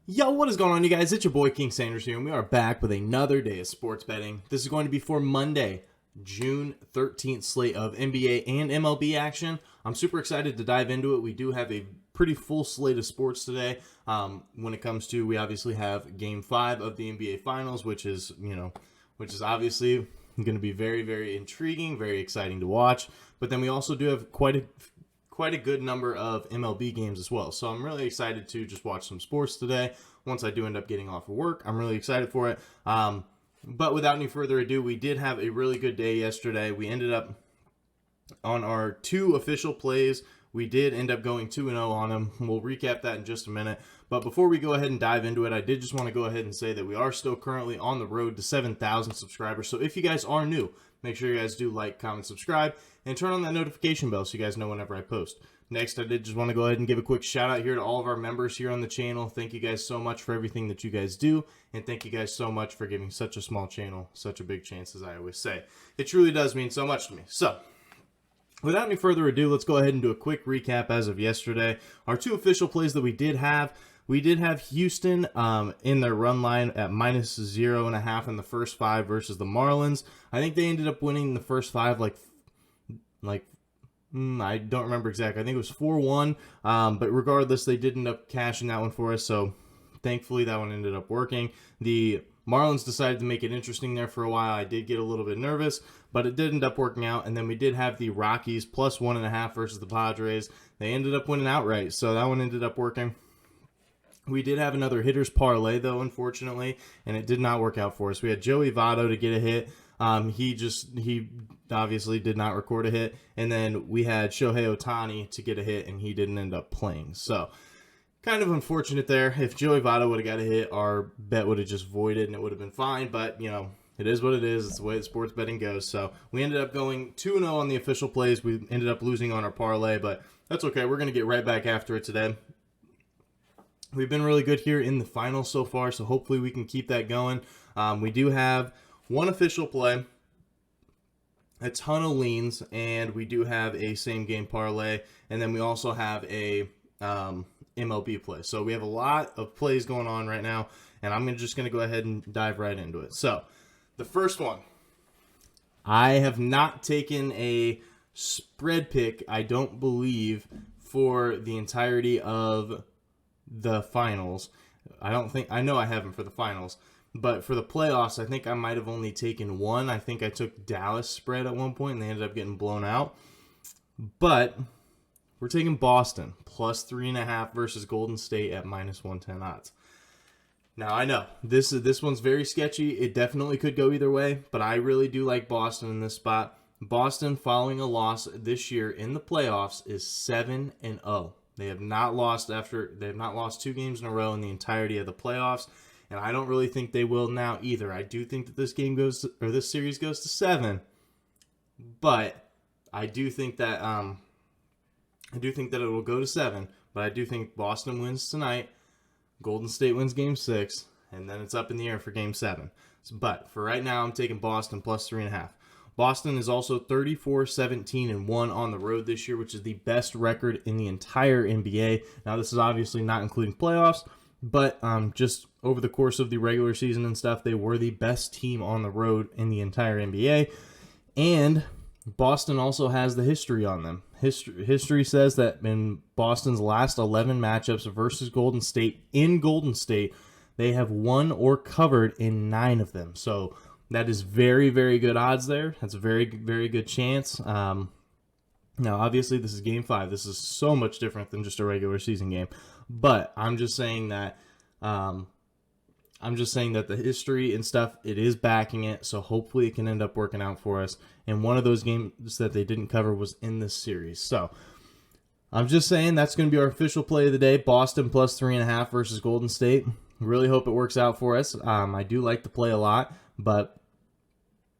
Yo, what is going on, you guys? It's your boy King Sanders here, and we are back with another day of sports betting. This is going to be for Monday, June 13th slate of NBA and MLB action. I'm super excited to dive into it. We do have a pretty full slate of sports today. When it comes to, we obviously have Game 5 of the NBA Finals, which is obviously going to be very, very intriguing, very exciting to watch. But then we also do have quite a good number of MLB games as well. So I'm really excited to just watch some sports today. Once I do end up getting off of work, I'm really excited for it. But without any further ado, we did have a really good day yesterday. We ended up on our 2 official plays. We did end up going 2-0 on them. We'll recap that in just a minute. But before we go ahead and dive into it, I did just want to go ahead and say that we are still currently on the road to 7,000 subscribers. So if you guys are new, make sure you guys do like, comment, subscribe, and turn on that notification bell so you guys know whenever I post. Next, I did just want to go ahead and give a quick shout out here to all of our members here on the channel. Thank you guys so much for everything that you guys do, and thank you guys so much for giving such a small channel such a big chance, as I always say. It truly does mean so much to me. So, without any further ado, let's go ahead and do a quick recap as of yesterday. Our 2 official plays that we did have Houston in their run line at -0.5 in the first 5 versus the Marlins. I think they ended up winning the first 5 I don't remember exactly. I think it was 4-1, but regardless, they did end up cashing that one for us, so thankfully that one ended up working. The Marlins decided to make it interesting there for a while. I did get a little bit nervous, but it did end up working out. And then we did have the Rockies plus 1.5 versus the Padres. They ended up winning outright, so that one ended up working. We did have another hitters parlay, though, unfortunately, and it did not work out for us. We had Joey Votto to get a hit. He obviously did not record a hit. And then we had Shohei Ohtani to get a hit, and he didn't end up playing. So, kind of unfortunate there. If Joey Votto would have got a hit, our bet would have just voided, and it would have been fine. But, you know, it is what it is. It's the way that sports betting goes. So, we ended up going 2-0 on the official plays. We ended up losing on our parlay, but that's okay. We're going to get right back after it today. We've been really good here in the finals so far, so hopefully we can keep that going. We do have one official play, a ton of leans, and we do have a same game parlay, and then we also have a MLB play. So we have a lot of plays going on right now, and I'm just going to go ahead and dive right into it. So the first one, I have not taken a spread pick, I don't believe, for the entirety of the finals. I know I haven't for the finals, but for the playoffs, I think I might have only taken one. I think I took Dallas spread at one point, and they ended up getting blown out. But we're taking Boston plus 3.5 versus Golden State at -110 odds. Now, I know this one's very sketchy. It definitely could go either way, but I really do like Boston in this spot. Boston, following a loss this year in the playoffs, is 7-0. They have not lost 2 games in a row in the entirety of the playoffs, and I don't really think they will now either. I do think that this series goes to 7, but I do think that it will go to 7. But I do think Boston wins tonight, Golden State wins Game 6, and then it's up in the air for Game 7. But for right now, I'm taking Boston plus 3.5. Boston is also 34-17-1 on the road this year, which is the best record in the entire NBA. Now, this is obviously not including playoffs, but just over the course of the regular season and stuff, they were the best team on the road in the entire NBA. And Boston also has the history on them. History says that in Boston's last 11 matchups versus Golden State, in Golden State, they have won or covered in 9 of them. So that is very, very good odds there. That's a very, very good chance. Now, obviously, this is Game 5. This is so much different than just a regular season game. But I'm just saying that the history and stuff, it is backing it. So hopefully it can end up working out for us. And one of those games that they didn't cover was in this series. So I'm just saying that's going to be our official play of the day. Boston plus 3.5 versus Golden State. Really hope it works out for us. I do like the play a lot, but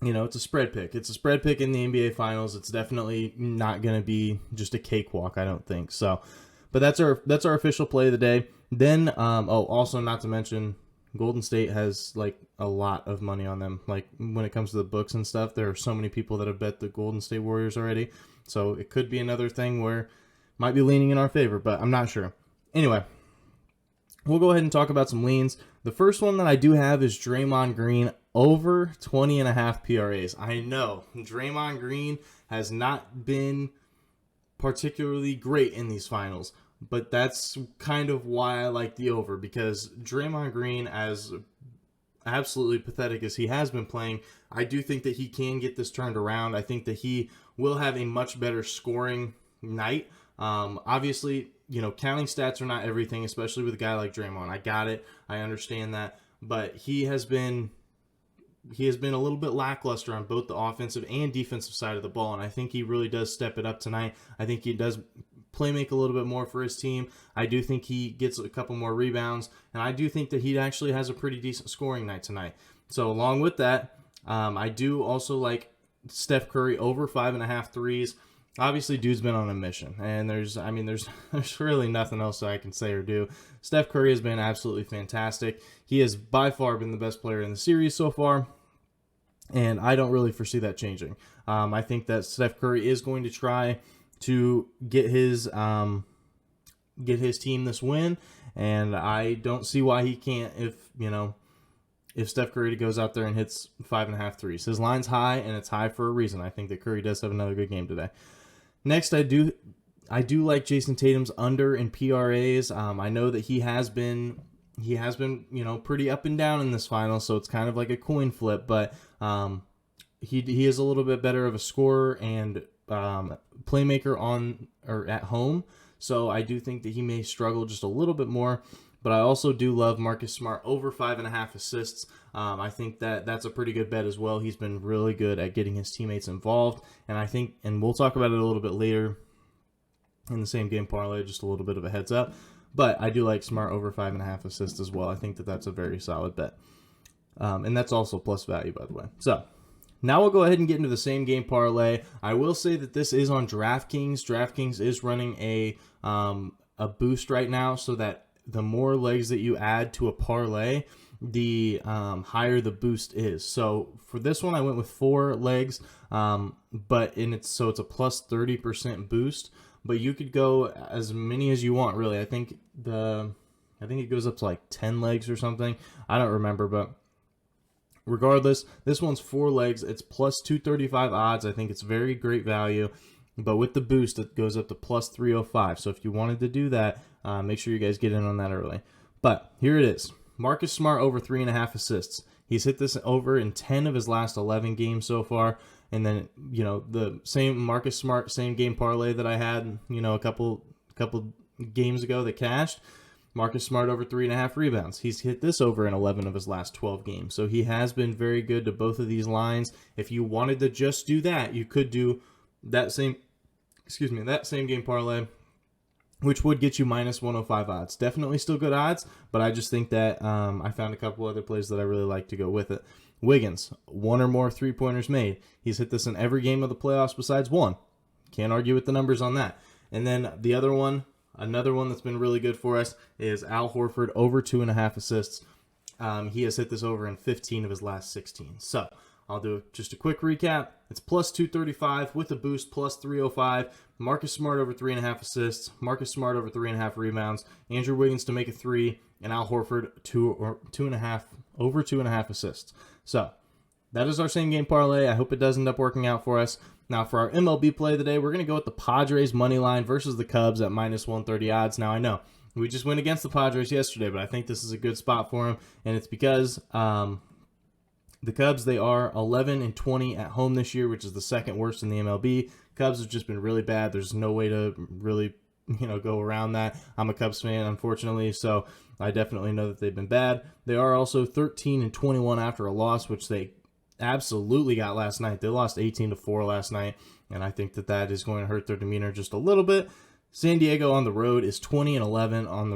you know, it's a spread pick. It's a spread pick in the NBA Finals. It's definitely not going to be just a cakewalk, I don't think. So, but that's our official play of the day. Then, also not to mention, Golden State has like a lot of money on them. Like when it comes to the books and stuff, there are so many people that have bet the Golden State Warriors already. So it could be another thing where it might be leaning in our favor, but I'm not sure. Anyway, we'll go ahead and talk about some leans. The first one that I do have is Draymond Green over 20.5 PRAs. I know Draymond Green has not been particularly great in these finals, but that's kind of why I like the over, because Draymond Green, as absolutely pathetic as he has been playing, I do think that he can get this turned around. I think that he will have a much better scoring night. Obviously, counting stats are not everything, especially with a guy like Draymond. I got it. I understand that. But he has been a little bit lackluster on both the offensive and defensive side of the ball, and I think he really does step it up tonight. I think he does play make a little bit more for his team. I do think he gets a couple more rebounds, and I do think that he actually has a pretty decent scoring night tonight. So along with that, I do also like Steph Curry over 5.5 threes. Obviously, dude's been on a mission, and there's really nothing else that I can say or do. Steph Curry has been absolutely fantastic. He has by far been the best player in the series so far, and I don't really foresee that changing. I think that Steph Curry is going to try to get his team this win, and I don't see why he can't if Steph Curry goes out there and hits 5.5 threes. His line's high, and it's high for a reason. I think that Curry does have another good game today. Next, I do like Jason Tatum's under in PRAs. I know that he has been pretty up and down in this final, so it's kind of like a coin flip, but he is a little bit better of a scorer and playmaker on or at home. So I do think that he may struggle just a little bit more. But I also do love Marcus Smart over 5.5 assists. I think that that's a pretty good bet as well. He's been really good at getting his teammates involved. And we'll talk about it a little bit later in the same game parlay, just a little bit of a heads up. But I do like Smart over 5.5 assists as well. I think that that's a very solid bet. And that's also plus value, by the way. So now we'll go ahead and get into the same game parlay. I will say that this is on DraftKings. DraftKings is running a boost right now, so that the more legs that you add to a parlay, the higher the boost is. So for this one, I went with 4 legs, it's a plus 30% boost. But you could go as many as you want, really. I think it goes up to like 10 legs or something. I don't remember, but regardless, this one's 4 legs. It's plus 235 odds. I think it's very great value. But with the boost, it goes up to plus 305. So if you wanted to do that, make sure you guys get in on that early. But here it is. Marcus Smart over 3.5 assists. He's hit this over in 10 of his last 11 games so far. And then, the same Marcus Smart, same game parlay that I had, a couple games ago that cashed. Marcus Smart over 3.5 rebounds. He's hit this over in 11 of his last 12 games. So he has been very good to both of these lines. If you wanted to just do that, you could do that same game parlay, which would get you minus 105 odds. Definitely still good odds, but I just think that I found a couple other plays that I really like to go with it. Wiggins, 1 or more three-pointers made. He's hit this in every game of the playoffs besides 1. Can't argue with the numbers on that. And then the other one, another one that's been really good for us is Al Horford over 2.5 assists. He has hit this over in 15 of his last 16. So I'll do just a quick recap. It's plus 235 with a boost, plus 305. Marcus Smart over 3.5 assists. Marcus Smart over 3.5 rebounds. Andrew Wiggins to make a 3, and Al Horford over 2.5 assists. So that is our same game parlay. I hope it does end up working out for us. Now for our MLB play of the day, we're going to go with the Padres money line versus the Cubs at minus 130 odds. Now I know we just went against the Padres yesterday, but I think this is a good spot for them, and it's because the Cubs, they are 11-20 at home this year, which is the second worst in the MLB. Cubs have just been really bad. There's no way to really, go around that. I'm a Cubs fan, unfortunately, so I definitely know that they've been bad. They are also 13-21 after a loss, which they absolutely got last night. They lost 18-4 last night, and I think that is going to hurt their demeanor just a little bit. San Diego on the road is 20-11 on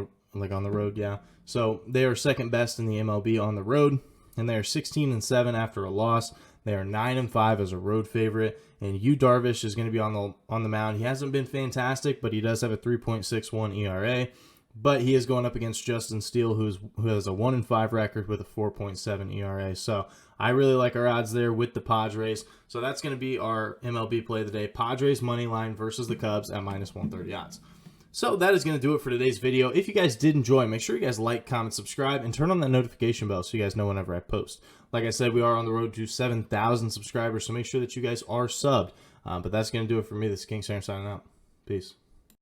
the road, yeah. So they are second best in the MLB on the road. And they are 16-7 after a loss. They are 9-5 as a road favorite. And Yu Darvish is going to be on the mound. He hasn't been fantastic, but he does have a 3.61 ERA. But he is going up against Justin Steele, who has a 1-5 record with a 4.7 ERA. So I really like our odds there with the Padres. So that's going to be our MLB play of the day. Padres money line versus the Cubs at minus 130 odds. So that is going to do it for today's video. If you guys did enjoy, make sure you guys like, comment, subscribe, and turn on that notification bell so you guys know whenever I post. Like I said, we are on the road to 7,000 subscribers, so make sure that you guys are subbed. But that's going to do it for me. This is King Sam signing out. Peace.